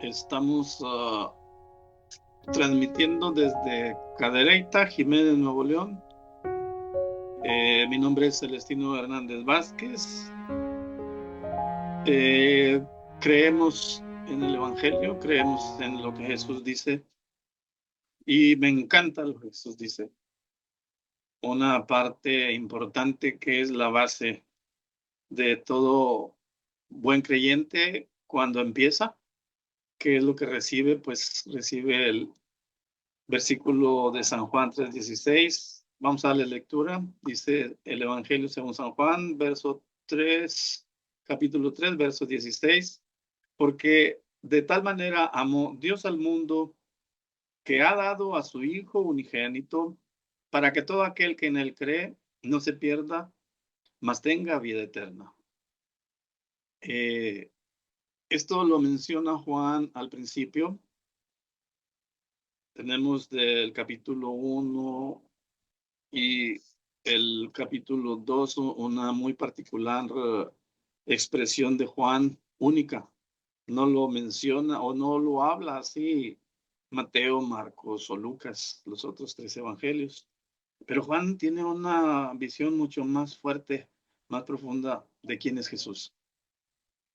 Estamos transmitiendo desde Cadereyta, Jiménez, Nuevo León. Mi nombre es Celestino Hernández Vázquez. Creemos en el Evangelio, creemos en lo que Jesús dice y me encanta lo que Jesús dice. Una parte importante que es la base de todo buen creyente cuando empieza, ¿qué es lo que recibe? Pues recibe el versículo de San Juan 3:16. Vamos a darle lectura. Dice el Evangelio según San Juan, verso 3, capítulo 3, verso 16. Porque de tal manera amó Dios al mundo que ha dado a su Hijo unigénito para que todo aquel que en él cree no se pierda, mas tenga vida eterna. Eh, Esto lo menciona Juan al principio. Tenemos del capítulo 1 y el capítulo 2 una muy particular expresión de Juan única. No lo menciona o no lo habla así Mateo, Marcos o Lucas, los otros tres evangelios. Pero Juan tiene una visión mucho más fuerte, más profunda de quién es Jesús.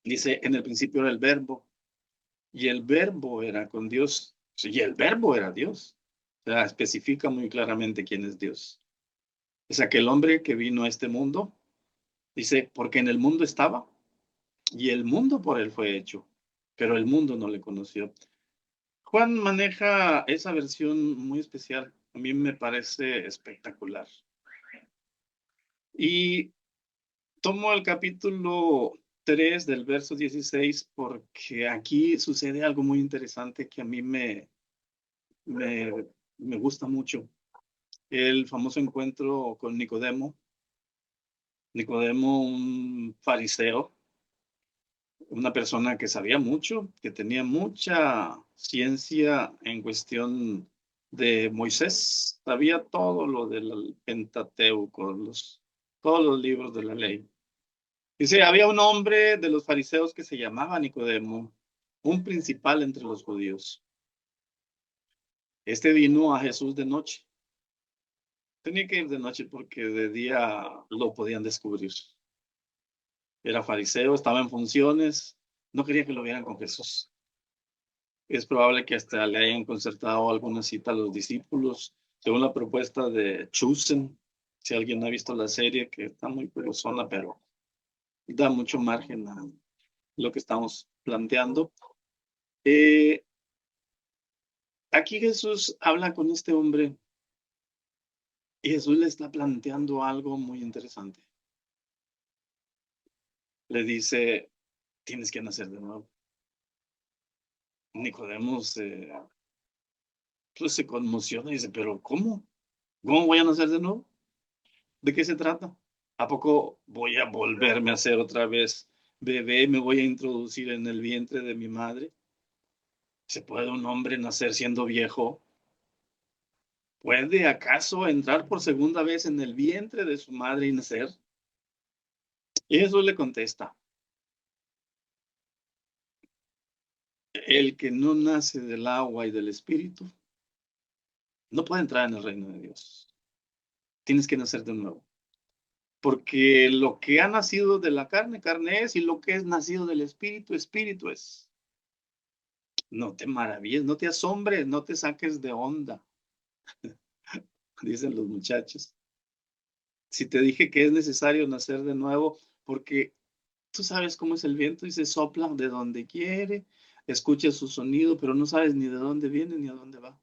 Dice, en el principio era el verbo, y el verbo era con Dios, y el verbo era Dios. O sea, especifica muy claramente quién es Dios. Es aquel hombre que vino a este mundo, dice, porque en el mundo estaba, y el mundo por él fue hecho, pero el mundo no le conoció. Juan maneja esa versión muy especial, a mí me parece espectacular. Y tomo el capítulo 3 del verso 16 porque aquí sucede algo muy interesante que a mí me, me gusta mucho. El famoso encuentro con Nicodemo. Nicodemo, un fariseo, una persona que sabía mucho, que tenía mucha ciencia en cuestión de Moisés, sabía todo lo del Pentateuco, todos los libros de la ley. Dice, había un hombre de los fariseos que se llamaba Nicodemo, un principal entre los judíos. Este vino a Jesús de noche. Tenía que ir de noche porque de día lo podían descubrir. Era fariseo, estaba en funciones, no quería que lo vieran con Jesús. Es probable que hasta le hayan concertado alguna cita a los discípulos, según la propuesta de Chosen. Si alguien ha visto la serie, que está muy curiosona, pero da mucho margen a lo que estamos planteando. Eh, Aquí Jesús habla con este hombre y Jesús le está planteando algo muy interesante. Le dice, tienes que nacer de nuevo. Nicodemo pues se conmociona y dice, pero ¿cómo? ¿Cómo voy a nacer de nuevo? ¿De qué se trata? ¿A poco voy a volverme a ser otra vez bebé? ¿Me voy a introducir en el vientre de mi madre? ¿Se puede un hombre nacer siendo viejo? ¿Puede acaso entrar por segunda vez en el vientre de su madre y nacer? Y Jesús le contesta, el que no nace del agua y del espíritu no puede entrar en el reino de Dios. Tienes que nacer de nuevo. Porque lo que ha nacido de la carne, carne es, y lo que es nacido del espíritu, espíritu es. No te maravilles, no te asombres, no te saques de onda, dicen los muchachos. Si te dije que es necesario nacer de nuevo, porque tú sabes cómo es el viento y se sopla de donde quiere, escuchas su sonido, pero no sabes ni de dónde viene ni a dónde va.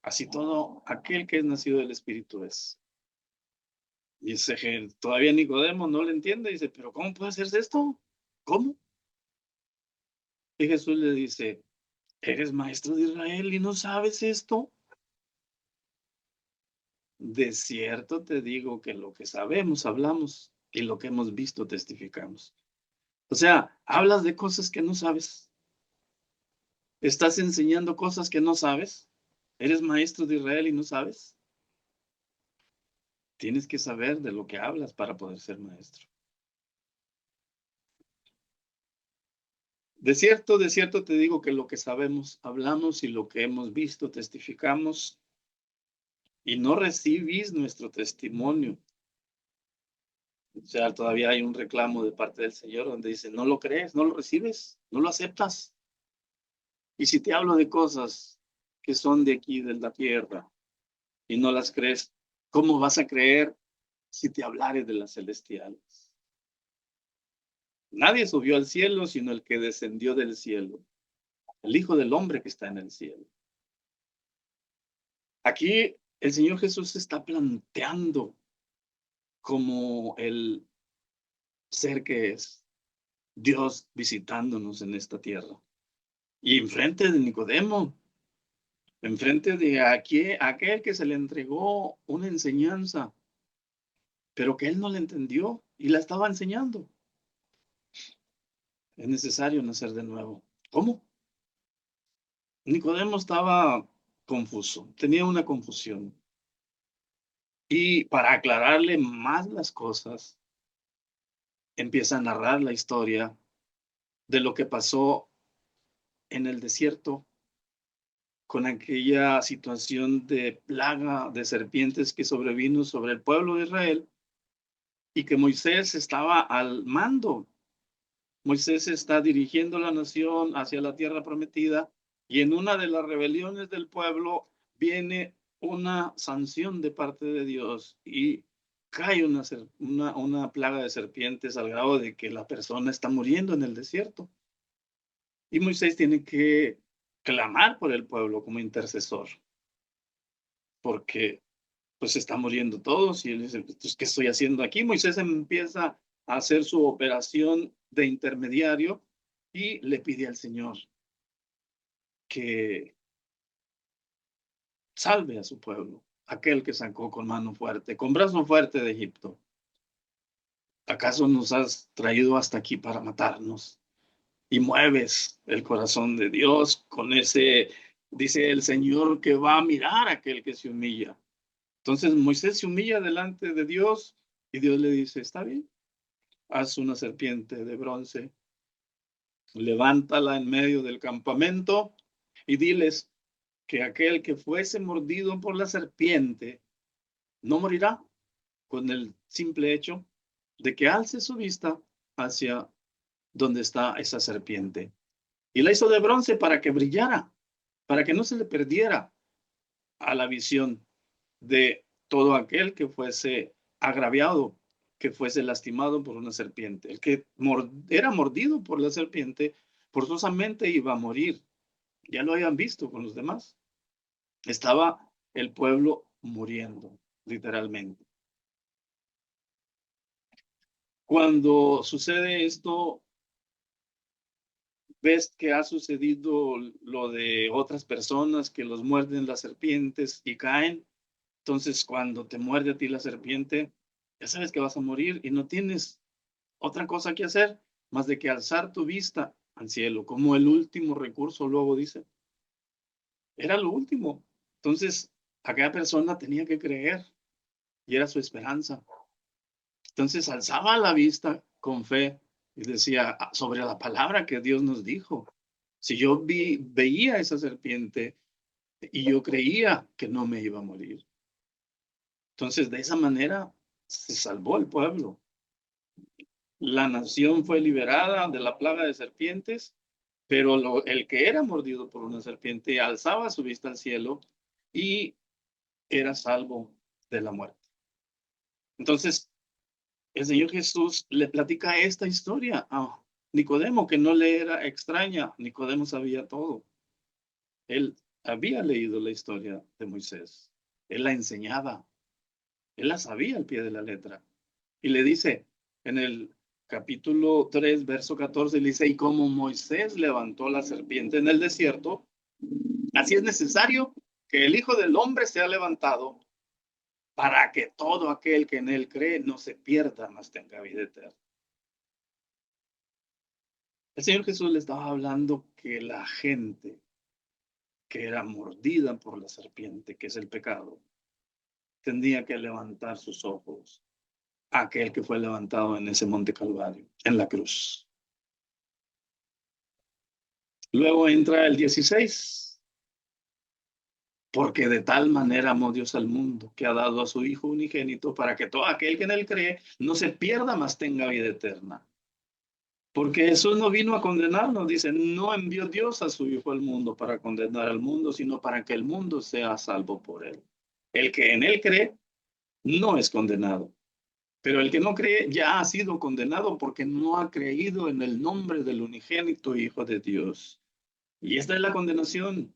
Así todo aquel que es nacido del Espíritu es. Y ese todavía Nicodemo no le entiende, dice, pero ¿cómo puede hacerse esto? ¿Cómo? Y Jesús le dice, ¿eres maestro de Israel y no sabes esto? De cierto te digo que lo que sabemos hablamos y lo que hemos visto testificamos. O sea, hablas de cosas que no sabes. Estás enseñando cosas que no sabes. Eres maestro de Israel y no sabes. Tienes que saber de lo que hablas para poder ser maestro. de cierto te digo que lo que sabemos, hablamos y lo que hemos visto, testificamos y no recibís nuestro testimonio. O sea, todavía hay un reclamo de parte del Señor donde dice, no lo crees, no lo recibes, no lo aceptas. Y si te hablo de cosas que son de aquí, de la tierra, y no las crees, ¿cómo vas a creer si te hablare de las celestiales? Nadie subió al cielo sino el que descendió del cielo, el Hijo del Hombre que está en el cielo. Aquí el Señor Jesús se está planteando como el ser que es Dios visitándonos en esta tierra. Y enfrente de Nicodemo, enfrente de aquel que se le entregó una enseñanza, pero que él no la entendió y la estaba enseñando. Es necesario nacer de nuevo. ¿Cómo? Nicodemo estaba confuso, tenía una confusión. Y para aclararle más las cosas, empieza a narrar la historia de lo que pasó en el desierto con aquella situación de plaga de serpientes que sobrevino sobre el pueblo de Israel y que Moisés estaba al mando. Moisés está dirigiendo la nación hacia la tierra prometida y en una de las rebeliones del pueblo viene una sanción de parte de Dios y cae una plaga de serpientes al grado de que la persona está muriendo en el desierto. Y Moisés tiene que clamar por el pueblo como intercesor, porque pues están muriendo todos y él dice, pues, ¿qué estoy haciendo aquí? Moisés empieza a hacer su operación de intermediario y le pide al Señor que salve a su pueblo, aquel que sacó con mano fuerte, con brazo fuerte de Egipto. ¿Acaso nos has traído hasta aquí para matarnos? Y mueves el corazón de Dios con ese, dice el Señor, que va a mirar a aquel que se humilla. Entonces Moisés se humilla delante de Dios y Dios le dice, está bien, haz una serpiente de bronce, levántala en medio del campamento y diles que aquel que fuese mordido por la serpiente no morirá con el simple hecho de que alce su vista hacia donde está esa serpiente. Y la hizo de bronce para que brillara, para que no se le perdiera a la visión de todo aquel que fuese agraviado, que fuese lastimado por una serpiente. El que era mordido por la serpiente, forzosamente iba a morir. Ya lo habían visto con los demás. Estaba el pueblo muriendo, literalmente. Cuando sucede esto, ves que ha sucedido lo de otras personas que los muerden las serpientes y caen. Entonces, cuando te muerde a ti la serpiente, ya sabes que vas a morir y no tienes otra cosa que hacer más de que alzar tu vista al cielo, como el último recurso, luego dice. Era lo último. Entonces, aquella persona tenía que creer y era su esperanza. Entonces, alzaba la vista con fe y decía sobre la palabra que Dios nos dijo. Si yo veía esa serpiente y yo creía que no me iba a morir. Entonces, de esa manera se salvó el pueblo. La nación fue liberada de la plaga de serpientes, pero el que era mordido por una serpiente alzaba su vista al cielo y era salvo de la muerte. Entonces, el Señor Jesús le platica esta historia a Nicodemo, que no le era extraña. Nicodemo sabía todo. Él había leído la historia de Moisés. Él la enseñaba. Él la sabía al pie de la letra. Y le dice en el capítulo 3, verso 14, le dice, y como Moisés levantó la serpiente en el desierto, así es necesario que el Hijo del Hombre sea levantado para que todo aquel que en él cree no se pierda, mas tenga vida eterna. El Señor Jesús le estaba hablando que la gente que era mordida por la serpiente, que es el pecado, tendría que levantar sus ojos a aquel que fue levantado en ese monte Calvario, en la cruz. Luego entra el 16. Porque de tal manera amó Dios al mundo, que ha dado a su Hijo unigénito, para que todo aquel que en él cree no se pierda, mas tenga vida eterna. Porque Jesús no vino a condenarnos, dice, no envió Dios a su Hijo al mundo para condenar al mundo, sino para que el mundo sea salvo por él. El que en él cree no es condenado, pero el que no cree ya ha sido condenado porque no ha creído en el nombre del unigénito Hijo de Dios. Y esta es la condenación,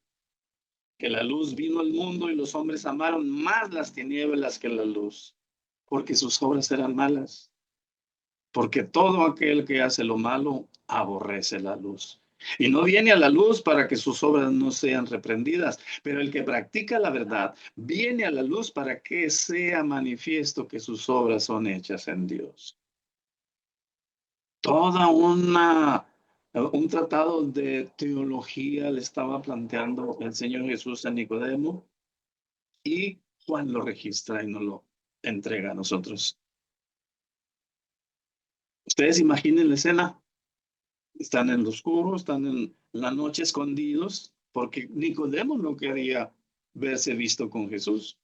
que la luz vino al mundo y los hombres amaron más las tinieblas que la luz, porque sus obras eran malas. Porque todo aquel que hace lo malo aborrece la luz. Y no viene a la luz para que sus obras no sean reprendidas, pero el que practica la verdad viene a la luz para que sea manifiesto que sus obras son hechas en Dios. Toda un tratado de teología le estaba planteando el Señor Jesús a Nicodemo, y Juan lo registra y nos lo entrega a nosotros. Ustedes imaginen la escena. Están en lo oscuro, están en la noche escondidos, porque Nicodemo no quería verse visto con Jesús.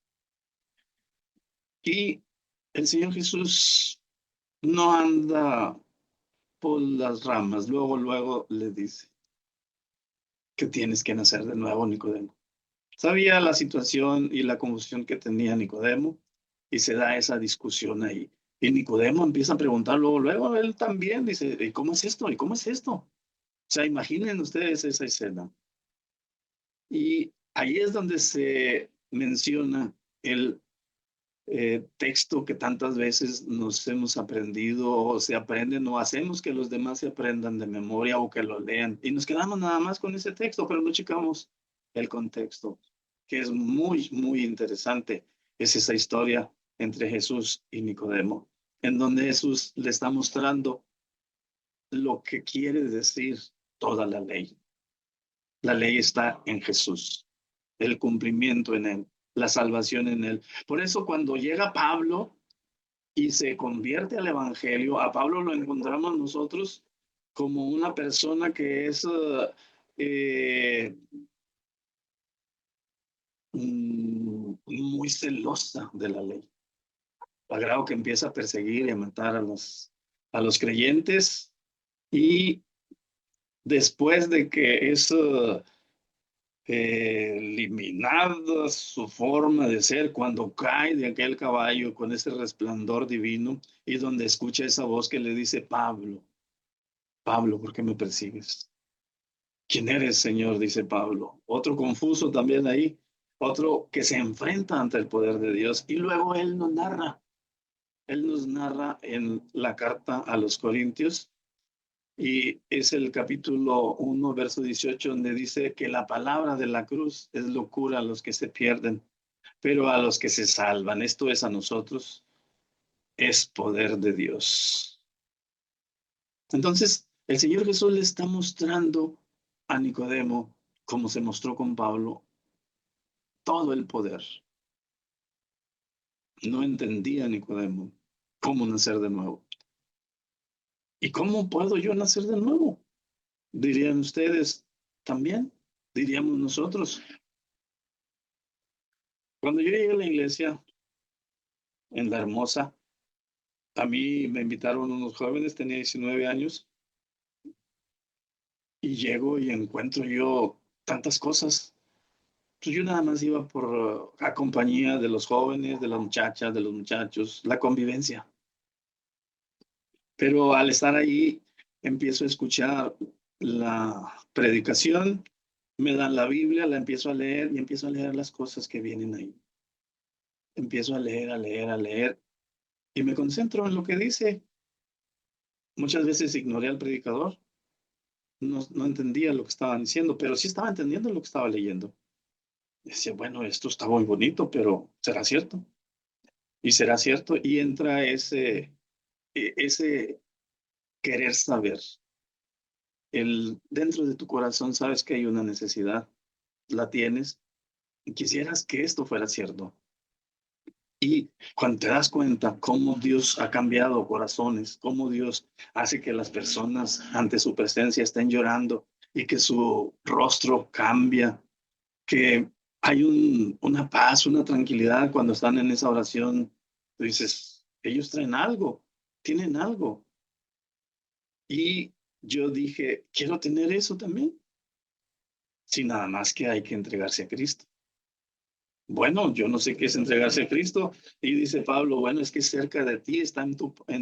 Y el Señor Jesús no anda por las ramas. Luego le dice que tienes que nacer de nuevo, Nicodemo. Sabía la situación y la confusión que tenía Nicodemo, y se da esa discusión ahí. Y Nicodemo empieza a preguntar luego él también dice, ¿y cómo es esto? ¿Y cómo es esto? O sea, imaginen ustedes esa escena. Y ahí es donde se menciona el texto que tantas veces nos hemos aprendido o se aprenden o hacemos que los demás se aprendan de memoria o que lo lean. Y nos quedamos nada más con ese texto, pero no checamos el contexto, que es muy, muy interesante. Es esa historia entre Jesús y Nicodemo, en donde Jesús le está mostrando lo que quiere decir toda la ley. La ley está en Jesús, el cumplimiento en él, la salvación en él. Por eso cuando llega Pablo y se convierte al evangelio, a Pablo lo encontramos nosotros como una persona que es eh, muy celosa de la ley, al grado que empieza a perseguir y a matar a los creyentes. Y después de que es eliminada su forma de ser cuando cae de aquel caballo con ese resplandor divino, y donde escucha esa voz que le dice, Pablo, Pablo, ¿por qué me persigues? ¿Quién eres, Señor? Dice Pablo. Otro confuso también ahí, otro que se enfrenta ante el poder de Dios. Y luego él nos narra en la carta a los Corintios, y es el capítulo 1, verso 18, donde dice que la palabra de la cruz es locura a los que se pierden, pero a los que se salvan, esto es a nosotros, es poder de Dios. Entonces, el Señor Jesús le está mostrando a Nicodemo, como se mostró con Pablo, todo el poder. No entendía Nicodemo cómo nacer de nuevo. ¿Y cómo puedo yo nacer de nuevo? Dirían ustedes también, diríamos nosotros. Cuando yo llegué a la iglesia en La Hermosa, a mí me invitaron unos jóvenes, tenía 19 años, y llego y encuentro yo tantas cosas. Pues yo nada más iba por a compañía de los jóvenes, de las muchachas, de los muchachos, la convivencia. Pero al estar ahí, empiezo a escuchar la predicación, me dan la Biblia, la empiezo a leer y empiezo a leer las cosas que vienen ahí. Empiezo a leer, a leer, a leer, y me concentro en lo que dice. Muchas veces ignoré al predicador, no entendía lo que estaban diciendo, pero sí estaba entendiendo lo que estaba leyendo. Decía, bueno, esto está muy bonito, pero ¿será cierto? Y será cierto, y entra ese querer saber. Dentro de tu corazón sabes que hay una necesidad, la tienes, y quisieras que esto fuera cierto. Y cuando te das cuenta cómo Dios ha cambiado corazones, cómo Dios hace que las personas ante su presencia estén llorando y que su rostro cambia, que hay una paz, una tranquilidad cuando están en esa oración. Tú dices, ellos traen algo, tienen algo. Y yo dije, quiero tener eso también, sin nada más que hay que entregarse a Cristo. Bueno, yo no sé qué es entregarse a Cristo. Y dice Pablo, bueno, es que cerca de ti está en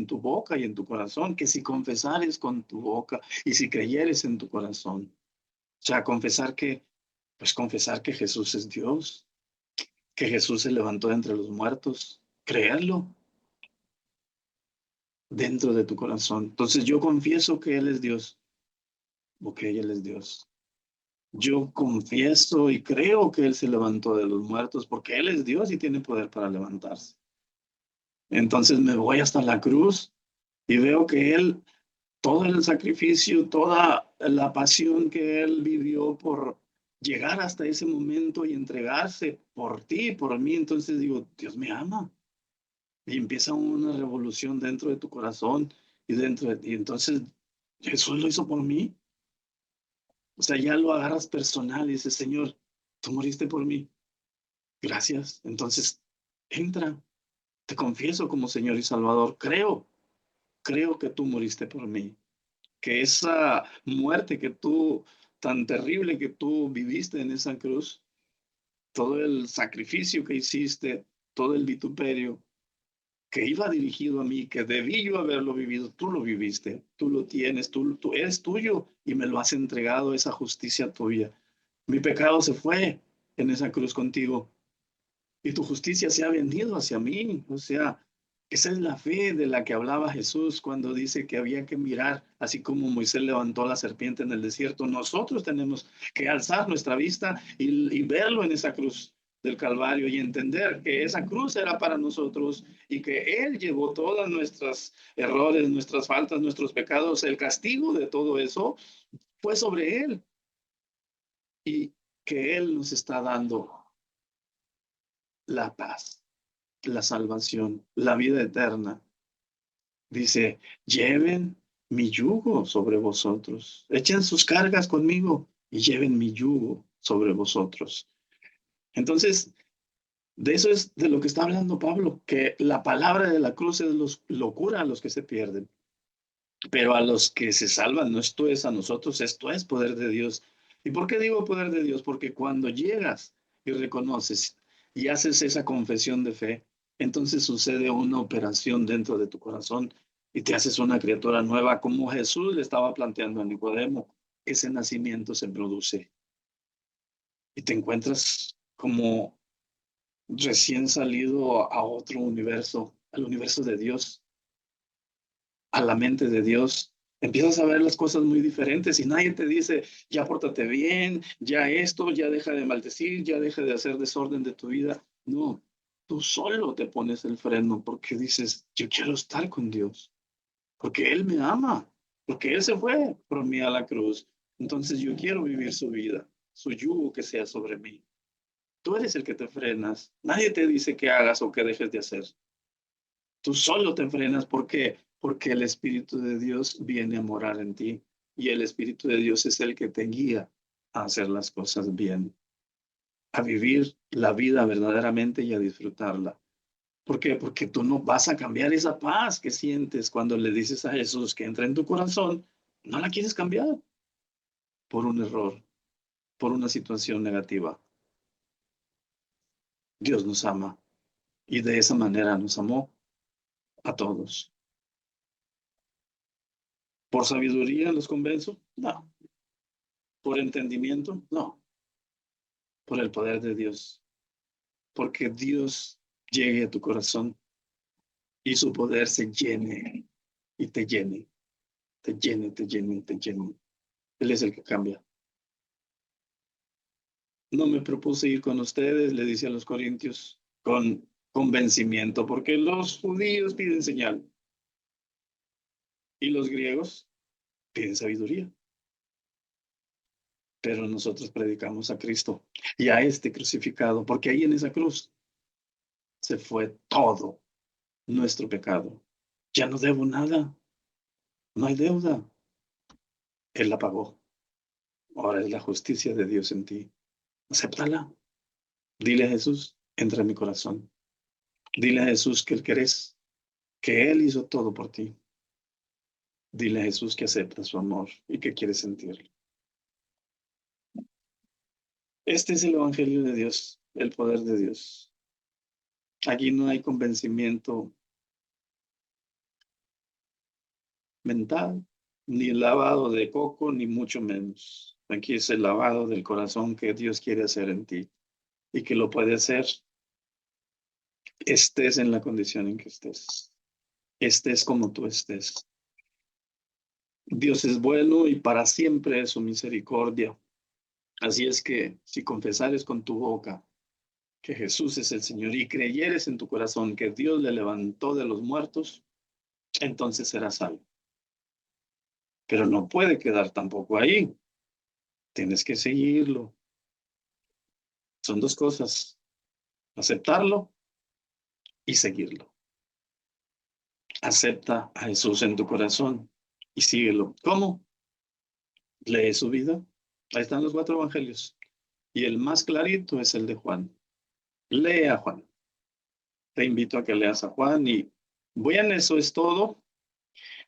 tu boca y en tu corazón, que si confesares con tu boca y si creyeres en tu corazón. O sea, confesar que Jesús es Dios, que Jesús se levantó de entre los muertos, creerlo dentro de tu corazón. Entonces yo confieso que Él es Dios, ok, Él es Dios. Yo confieso y creo que Él se levantó de los muertos porque Él es Dios y tiene poder para levantarse. Entonces me voy hasta la cruz y veo que Él, todo el sacrificio, toda la pasión que Él vivió por llegar hasta ese momento y entregarse por ti, por mí, entonces digo, Dios me ama. Y empieza una revolución dentro de tu corazón y dentro de ti. Entonces, Jesús lo hizo por mí. O sea, ya lo agarras personal y dices, Señor, tú moriste por mí. Gracias. Entonces, entra. Te confieso como Señor y Salvador. Creo que tú moriste por mí. Que esa muerte que tú, tan terrible que tú viviste en esa cruz, todo el sacrificio que hiciste, todo el vituperio, que iba dirigido a mí, que debí yo haberlo vivido, tú lo viviste, tú lo tienes, tú eres tuyo y me lo has entregado, esa justicia tuya. Mi pecado se fue en esa cruz contigo y tu justicia se ha vendido hacia mí. O sea, esa es la fe de la que hablaba Jesús cuando dice que había que mirar, así como Moisés levantó la serpiente en el desierto. Nosotros tenemos que alzar nuestra vista y verlo en esa cruz del Calvario y entender que esa cruz era para nosotros y que Él llevó todas nuestras errores, nuestras faltas, nuestros pecados. El castigo de todo eso fue sobre Él y que Él nos está dando la paz, la salvación, la vida eterna. Dice, lleven mi yugo sobre vosotros, echen sus cargas conmigo y lleven mi yugo sobre vosotros. Entonces, de eso es de lo que está hablando Pablo, que la palabra de la cruz es locura a los que se pierden, pero a los que se salvan, no, esto es a nosotros, esto es poder de Dios. ¿Y por qué digo poder de Dios? Porque cuando llegas y reconoces y haces esa confesión de fe, entonces sucede una operación dentro de tu corazón y te haces una criatura nueva, como Jesús le estaba planteando a Nicodemo. Ese nacimiento se produce y te encuentras como recién salido a otro universo, al universo de Dios, a la mente de Dios. Empiezas a ver las cosas muy diferentes y nadie te dice, ya pórtate bien, ya esto, ya deja de maldecir, ya deja de hacer desorden de tu vida. No, tú solo te pones el freno porque dices, yo quiero estar con Dios, porque Él me ama, porque Él se fue por mí a la cruz. Entonces yo quiero vivir su vida, su yugo que sea sobre mí. Tú eres el que te frenas. Nadie te dice que hagas o que dejes de hacer. Tú solo te frenas. ¿Por qué? Porque el Espíritu de Dios viene a morar en ti y el Espíritu de Dios es el que te guía a hacer las cosas bien, a vivir la vida verdaderamente y a disfrutarla. ¿Por qué? Porque tú no vas a cambiar esa paz que sientes cuando le dices a Jesús que entra en tu corazón. No la quieres cambiar por un error, por una situación negativa. Dios nos ama y de esa manera nos amó a todos. ¿Por sabiduría los convenzo? No. ¿Por entendimiento? No. Por el poder de Dios. Porque Dios llegue a tu corazón y su poder se llene y te llene, te llene, te llene, te llene. Él es el que cambia. No me propuse ir con ustedes, le dice a los corintios, con convencimiento, porque los judíos piden señal y los griegos piden sabiduría. Pero nosotros predicamos a Cristo y a este crucificado, porque ahí en esa cruz se fue todo nuestro pecado. Ya no debo nada, no hay deuda. Él la pagó. Ahora es la justicia de Dios en ti. Acéptala. Dile a Jesús, entra en mi corazón. Dile a Jesús que Él querés, que Él hizo todo por ti. Dile a Jesús que acepta su amor y que quiere sentirlo. Este es el Evangelio de Dios, el poder de Dios. Aquí no hay convencimiento mental, ni lavado de coco, ni mucho menos. Aquí es el lavado del corazón que Dios quiere hacer en ti y que lo puede hacer estés en la condición en que estés como tú estés. Dios es bueno y para siempre es su misericordia. Así es que si confesares con tu boca que Jesús es el Señor y creyeres en tu corazón que Dios le levantó de los muertos, entonces serás salvo. Pero no puede quedar tampoco ahí. Tienes que seguirlo. Son dos cosas, aceptarlo y seguirlo. Acepta a Jesús en tu corazón y síguelo. ¿Cómo? Lee su vida. Ahí están los 4 evangelios. Y el más clarito es el de Juan. Lee a Juan. Te invito a que leas a Juan y bueno, eso es todo.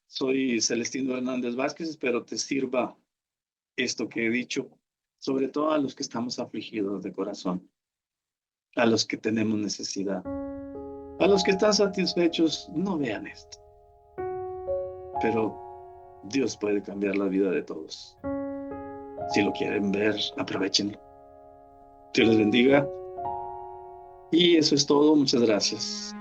Soy Celestino Hernández Vázquez, espero te sirva esto que he dicho, sobre todo a los que estamos afligidos de corazón, a los que tenemos necesidad, a los que están satisfechos, no vean esto, pero Dios puede cambiar la vida de todos. Si lo quieren ver, aprovechenlo. Dios les bendiga. Y eso es todo. Muchas gracias.